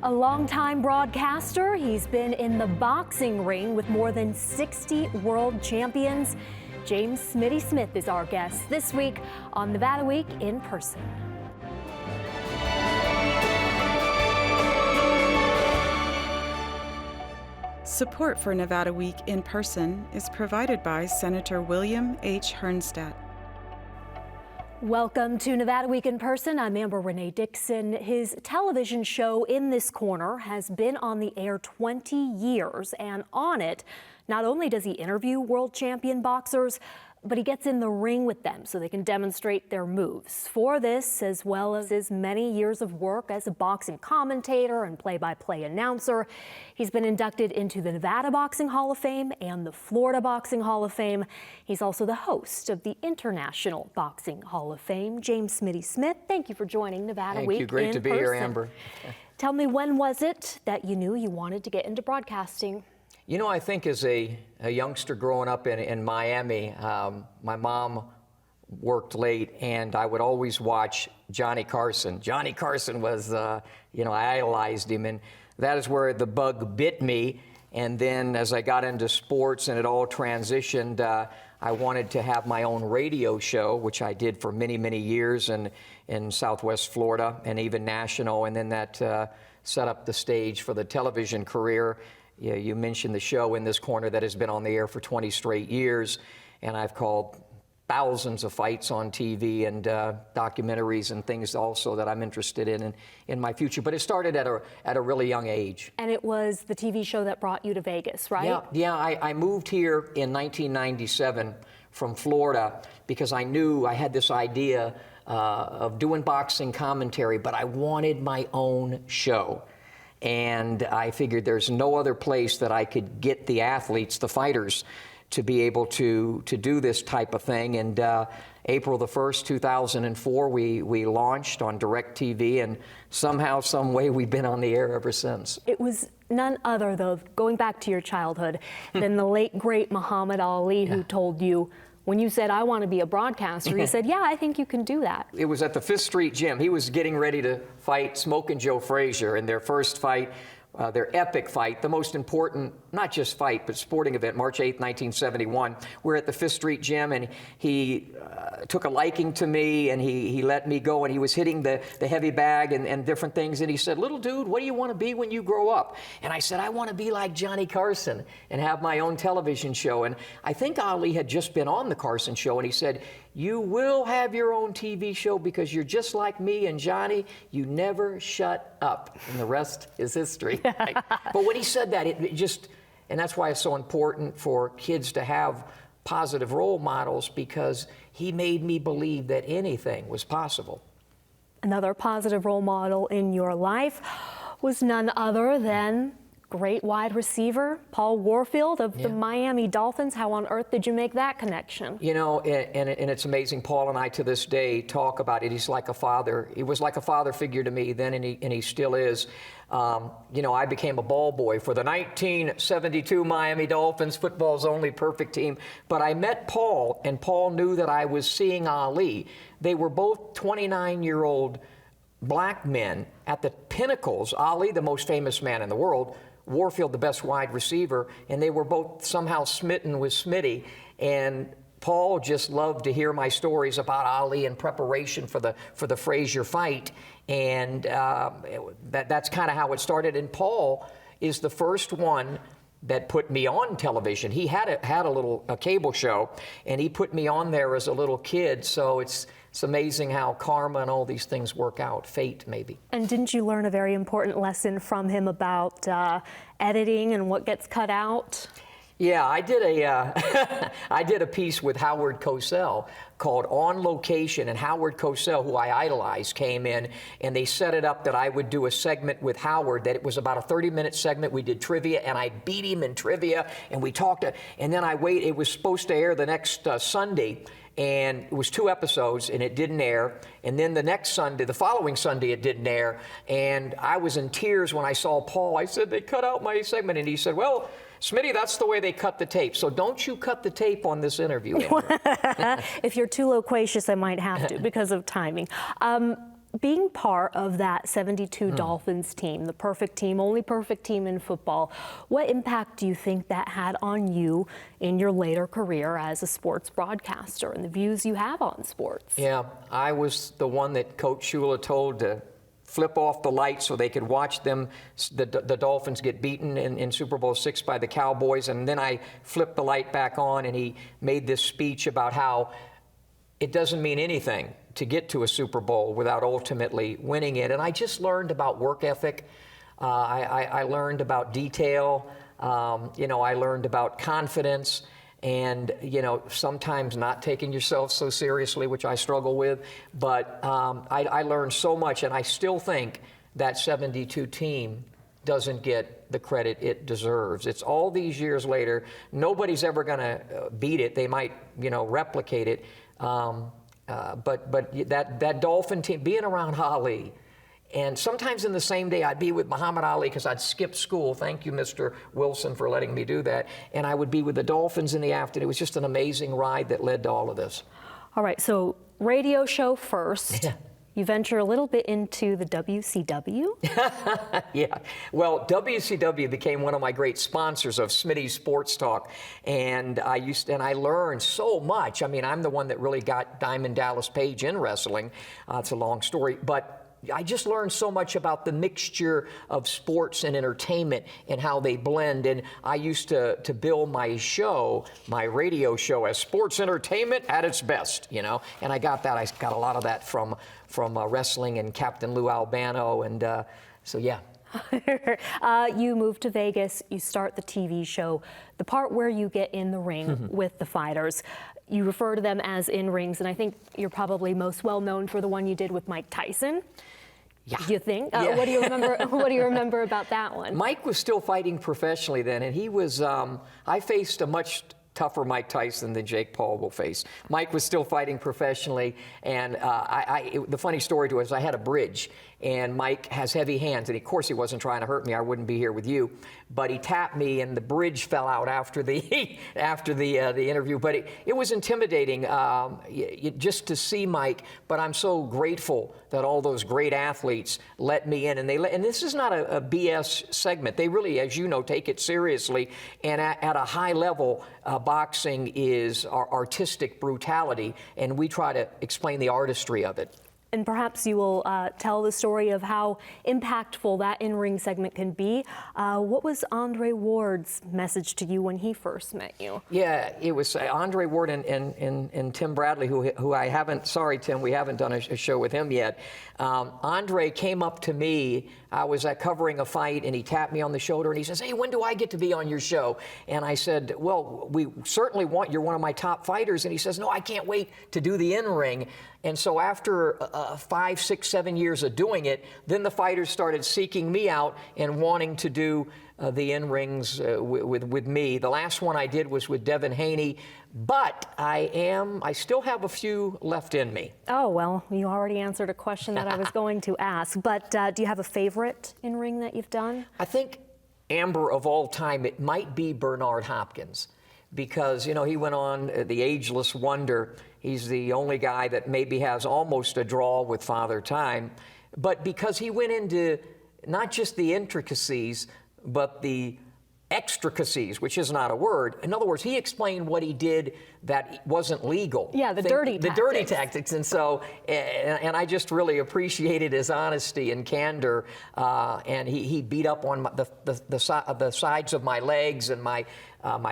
A longtime broadcaster, he's been in the boxing ring with more than 60 world champions. James Smitty Smith is our guest this week on Nevada Week in Person. Support for Nevada Week in Person is provided by Senator William H. Hernstadt. Welcome to Nevada Week in Person. I'm Amber Renee Dixon. His television show In This Corner has been on the air 20 years, and on it, not only does he interview world champion boxers, but he gets in the ring with them so they can demonstrate their moves. For this, as well as his many years of work as a boxing commentator and play-by-play announcer, he's been inducted into the Nevada Boxing Hall of Fame and the Florida Boxing Hall of Fame. He's also the host of the International Boxing Hall of Fame. James Smitty Smith, thank you for joining Nevada Week in Person. Thank you. Great to be here, Amber. Tell me, when was it that you knew you wanted to get into broadcasting? You know, I think as a youngster growing up in Miami, my mom worked late, and I would always watch Johnny Carson. Johnny Carson was, I idolized him, and that is where the bug bit me. And then as I got into sports and it all transitioned, I wanted to have my own radio show, which I did for many, many years in Southwest Florida and even national, and then that set up the stage for the television career. Yeah, you mentioned the show In This Corner that has been on the air for 20 straight years, and I've called thousands of fights on TV and documentaries and things also that I'm interested in my future. But it started at a really young age. And it was the TV show that brought you to Vegas, right? Yeah. I moved here in 1997 from Florida because I knew I had this idea of doing boxing commentary, but I wanted my own show. And I figured there's no other place that I could get the athletes, the fighters, to be able to do this type of thing. And April the 1st, 2004, we launched on DirecTV, and somehow, some way, we've been on the air ever since. It was none other, though, going back to your childhood, than the late, great Muhammad Ali, who told you, when you said, I want to be a broadcaster, you said, yeah, I think you can do that. It was at the 5th Street Gym. He was getting ready to fight Smokin' Joe Frazier in their first fight, their epic fight, the most important, not just fight, but sporting event, March 8th, 1971. We're at the 5th Street Gym, and he took a liking to me, and he let me go, and he was hitting the heavy bag and different things, and he said, little dude, what do you want to be when you grow up? And I said, I want to be like Johnny Carson and have my own television show. And I think Ali had just been on the Carson show, and he said, you will have your own TV show because you're just like me and Johnny. You never shut up. And the rest is history. But when he said that, it just, and that's why it's so important for kids to have positive role models, because he made me believe that anything was possible. Another positive role model in your life was none other than great wide receiver, Paul Warfield of the Miami Dolphins. How on earth did you make that connection? You know, and it's amazing. Paul and I to this day talk about it. He's like a father. He was like a father figure to me then, and he still is. I became a ball boy for the 1972 Miami Dolphins, football's only perfect team. But I met Paul, and Paul knew that I was seeing Ali. They were both 29-year-old black men at the pinnacles. Ali, the most famous man in the world, Warfield, the best wide receiver, and they were both somehow smitten with Smitty. And Paul just loved to hear my stories about Ali in preparation for the Frazier fight, and that's kind of how it started. And Paul is the first one that put me on television. He had a cable show, and he put me on there as a little kid. So it's amazing how karma and all these things work out, fate maybe. And didn't you learn a very important lesson from him about editing and what gets cut out? Yeah, I did a piece with Howard Cosell called On Location, and Howard Cosell, who I idolized, came in, and they set it up that I would do a segment with Howard, that it was about a 30-minute segment. We did trivia, and I beat him in trivia, and we talked, and then it was supposed to air the next Sunday, and it was 2 episodes, and it didn't air. And then the following Sunday, it didn't air. And I was in tears when I saw Paul. I said, they cut out my segment. And he said, well, Smitty, that's the way they cut the tape. So don't you cut the tape on this interview, Andrew. If you're too loquacious, I might have to because of timing. being part of that 72 Dolphins team, the perfect team, only perfect team in football, what impact do you think that had on you in your later career as a sports broadcaster and the views you have on sports? Yeah, I was the one that Coach Shula told to flip off the lights so they could watch them, the Dolphins get beaten in Super Bowl VI by the Cowboys. And then I flipped the light back on, and he made this speech about how it doesn't mean anything to get to a Super Bowl without ultimately winning it. And I just learned about work ethic. I learned about detail. I learned about confidence and, sometimes not taking yourself so seriously, which I struggle with. But I learned so much, and I still think that 72 team doesn't get the credit it deserves. It's all these years later. Nobody's ever going to beat it. They might, replicate it. But that Dolphin team, being around Ali, and sometimes in the same day I'd be with Muhammad Ali because I'd skip school. Thank you, Mr. Wilson, for letting me do that. And I would be with the Dolphins in the afternoon. It was just an amazing ride that led to all of this. All right, so radio show first. Yeah. You venture a little bit into the WCW? Yeah. Well, WCW became one of my great sponsors of Smitty's Sports Talk. And I learned so much. I mean, I'm the one that really got Diamond Dallas Page in wrestling. It's a long story. But I just learned so much about the mixture of sports and entertainment and how they blend. And I used to bill my radio show, as sports entertainment at its best, And I got that. I got a lot of that from wrestling and Captain Lou Albano. And so, yeah. You move to Vegas, you start the TV show, the part where you get in the ring with the fighters. You refer to them as in-rings, and I think you're probably most well known for the one you did with Mike Tyson. Yeah. You think? Yeah. What do you remember? What do you remember about that one? Mike was still fighting professionally then, and he was. I faced a much tougher Mike Tyson than Jake Paul will face. Mike was still fighting professionally, and the funny story to it is I had a bridge, and Mike has heavy hands, and of course he wasn't trying to hurt me. I wouldn't be here with you, but he tapped me, and the bridge fell out after the the interview. But it was intimidating just to see Mike. But I'm so grateful that all those great athletes let me in, and and this is not a BS segment. They really, as you know, take it seriously, and at a high level. Boxing is artistic brutality, and we try to explain the artistry of it. And perhaps you will tell the story of how impactful that in-ring segment can be. What was Andre Ward's message to you when he first met you? Yeah, it was Andre Ward and Tim Bradley, who I haven't, sorry Tim, we haven't done a show with him yet. Andre came up to me, I was covering a fight, and he tapped me on the shoulder and he says, "Hey, when do I get to be on your show?" And I said, "Well, we certainly want, you're one of my top fighters." And he says, "No, I can't wait to do the in-ring." And so after 5, 6, 7 years of doing it, then the fighters started seeking me out and wanting to do the in-rings with me. The last one I did was with Devin Haney, but I still have a few left in me. Oh, well, you already answered a question that I was going to ask, but do you have a favorite in-ring that you've done? I think, Amber, of all time, it might be Bernard Hopkins, because, he went on the Ageless Wonder. He's the only guy that maybe has almost a draw with Father Time. But because he went into not just the intricacies, but the extricacies, which is not a word. In other words, he explained what he did that wasn't legal. Yeah, the dirty tactics. And so, and I just really appreciated his honesty and candor. And he beat up on the sides of my legs and my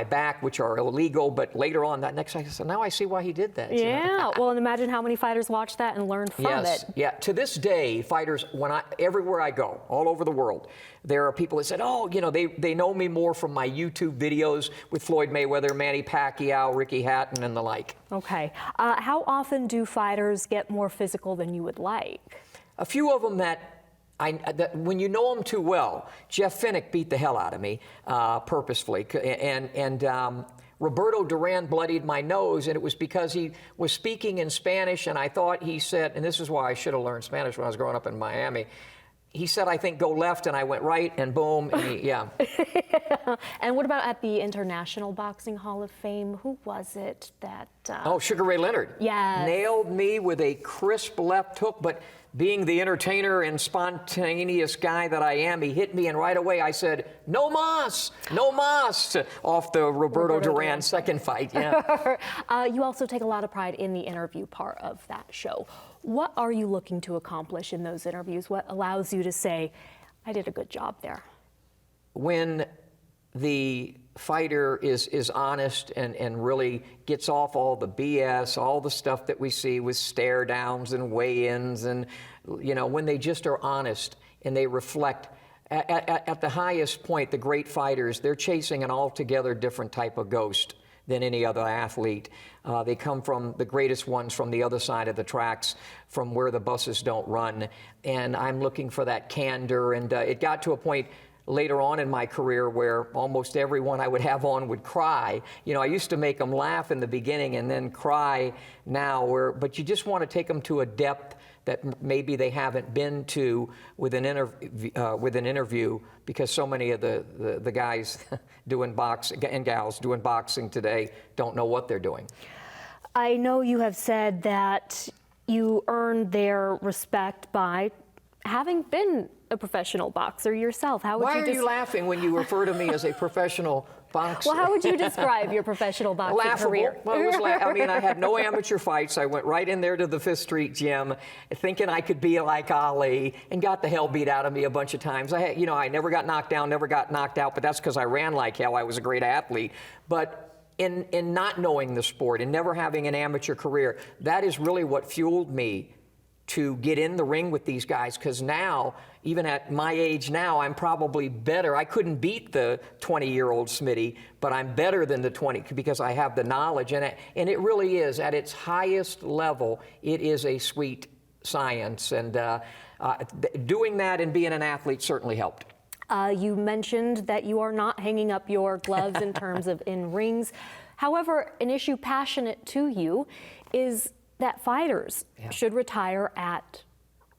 back, which are illegal. But later on, that next, I said, now I see why he did that. Yeah. Well, and imagine how many fighters watch that and learn from it. Yeah. To this day, fighters, everywhere I go, all over the world, there are people that said, "Oh, they know me more from my YouTube videos with Floyd Mayweather, Manny Pacquiao, Ricky Hatton, and the like." Okay. How often do fighters get more physical than you would like? A few of them that when you know them too well. Jeff Finnick beat the hell out of me purposefully, and Roberto Duran bloodied my nose, and it was because he was speaking in Spanish, and I thought he said, and this is why I should have learned Spanish when I was growing up in Miami. he said, I think go left, and I went right, and boom, and yeah. And what about at the International Boxing Hall of Fame? Who was it that... Oh, Sugar Ray Leonard. Yes. Nailed me with a crisp left hook, but being the entertainer and spontaneous guy that I am, he hit me, and right away I said, no mas, off the Roberto Duran second fight. Yeah. You also take a lot of pride in the interview part of that show. What are you looking to accomplish in those interviews? What allows you to say, I did a good job there? When the fighter is honest and really gets off all the BS, all the stuff that we see with stare downs and weigh-ins, and when they just are honest and they reflect at the highest point, the great fighters, they're chasing an altogether different type of ghost than any other athlete. They come from the greatest ones from the other side of the tracks, from where the buses don't run. And I'm looking for that candor. And it got to a point later on in my career where almost everyone I would have on would cry. I used to make them laugh in the beginning and then cry now, but you just want to take them to a depth that maybe they haven't been to with an interview, because so many of the guys doing boxing and gals doing boxing today don't know what they're doing. I know you have said that you earned their respect by having been a professional boxer yourself. Why are you laughing when you refer to me as a professional boxer? Well, how would you describe your professional boxing career? Well, it was I had no amateur fights. I went right in there to the Fifth Street gym thinking I could be like Ali, and got the hell beat out of me a bunch of times. I never got knocked down, never got knocked out, but that's because I ran like hell. I was a great athlete. But in not knowing the sport and never having an amateur career, that is really what fueled me to get in the ring with these guys, because now, even at my age now, I'm probably better. I couldn't beat the 20-year-old Smitty, but I'm better than the 20 because I have the knowledge. And it really is, at its highest level, it is a sweet science. And doing that and being an athlete certainly helped. You mentioned that you are not hanging up your gloves in terms of in rings. However, an issue passionate to you is that fighters should retire at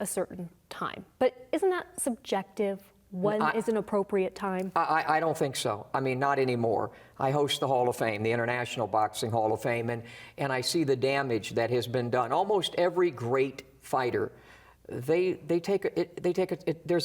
a certain time. But isn't that subjective? When is an appropriate time? I don't think so. I mean, not anymore. I host the Hall of Fame, the International Boxing Hall of Fame, and I see the damage that has been done. Almost every great fighter, there's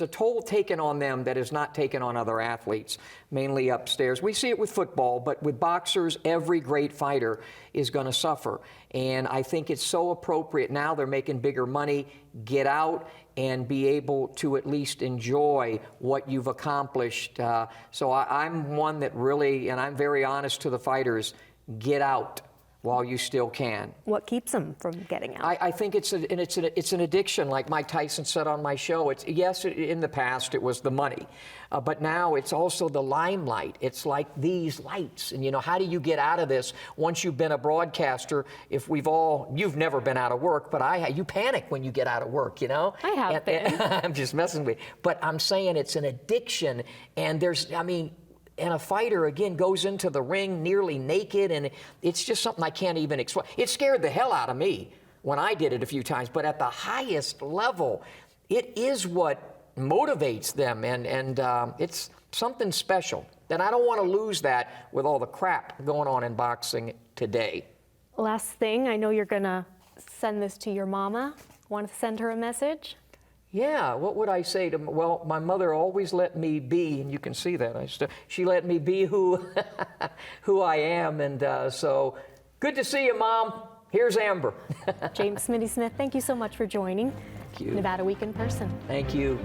a toll taken on them that is not taken on other athletes, mainly upstairs. We see it with football, but with boxers, every great fighter is going to suffer. And I think it's so appropriate now. They're making bigger money. Get out and be able to at least enjoy what you've accomplished. So I'm one that really, and I'm very honest to the fighters, get out while you still can. What keeps them from getting out? I think it's an addiction, like Mike Tyson said on my show. In the past it was the money, but now it's also the limelight. It's like these lights, and how do you get out of this once you've been a broadcaster? You've never been out of work, but you panic when you get out of work, I have been. I'm just messing with you. But I'm saying it's an addiction, and and a fighter, again, goes into the ring nearly naked, and it's just something I can't even explain. It scared the hell out of me when I did it a few times, but at the highest level, it is what motivates them, and it's something special. And I don't want to lose that with all the crap going on in boxing today. Last thing, I know you're going to send this to your mama. Want to send her a message? Yeah, what would I say to, well, my mother always let me be, and you can see that. She let me be who I am, and so good to see you, Mom. Here's Amber. James Smitty Smith, thank you so much for joining Thank you. Nevada Week in Person. Thank you.